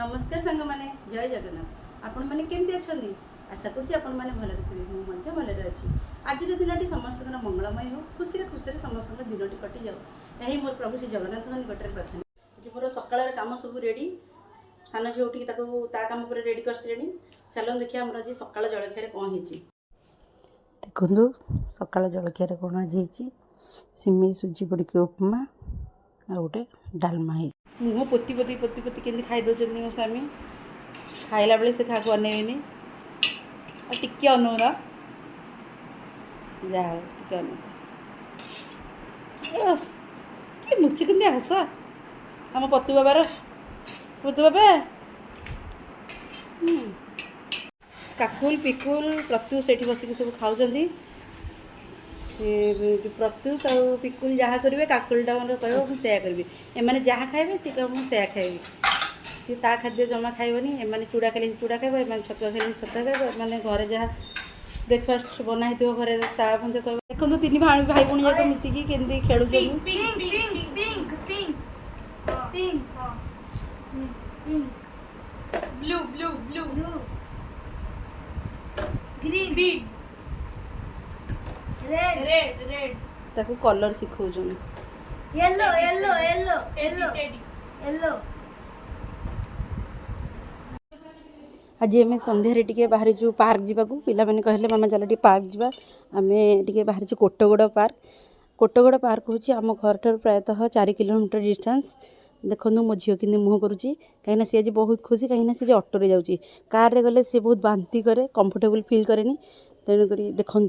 नमस्कार सांग मैंने जय जगन्नाथ आपण मैंने केमती अच्छा आशा करुँच आपण मैंने भलरे थे मुझे भलरे अच्छी आज दिन समस्त मंगलमय हो खुशी खुशी समस्त दिन कटि जाऊ यही मोर प्रभु श्री जगन्नाथ निकट में प्रार्थना। आज मोर सकाल कम सब रेडी सान झी उठिक कम पर रेडी कर सारे चलो देखिए आम आज सकाल जलखिया कौन हो देखु सकाल जलखिया कौन आज सिमई सुजी पड़क उपमा आ गोटे डालमा है मुँह पोती पोती पोती पोती के खाई दौरान मो स्वामी खाइला बेले से क्या अनेबनी टिके अनौना जहा टे अन मुचिक हस आम पतु बाबार पतु बाबा काकुल पिकुल प्रत्युष से बसिक सब खाऊँ प्रत्युष आ पिकुल जहाँ करेंगे काकुलटा मतलब कह मुझे करी एम जहाँ खाइबे सी कह मुझे खाइबी सी ता खाद्य जमा खाइबनी एम चूड़ा खाइले चूड़ा खाइब एम छतुआ खाइले छतुआ खाइब मैंने घर जहाँ ब्रेकफास्ट बनाई घरे ता मतलब कह देखो तीन भाई भाई जाक मिसिकी केमती खेलु blue blue blue green green red red red ताकू कलर सिखौजन yellow yellow yellow yellow yellow आज आम सन्धारे टी बाहर जो पार्क जावाक पिला मैंने कहले मामा चल टी पार्क जा आम टी बाहर कोटगड़ पार्क हूँ आम घर ठार प्रायतः 4 किलोमीटर डिस्टेंस देखो मो झील कि मुँह करुँची कहीं सी आज बहुत खुशी कहीं सी ऑटो रे जाऊँगी कार रे गले सी बहुत बांती करे कंफर्टेबल फील करे तेणुक देखु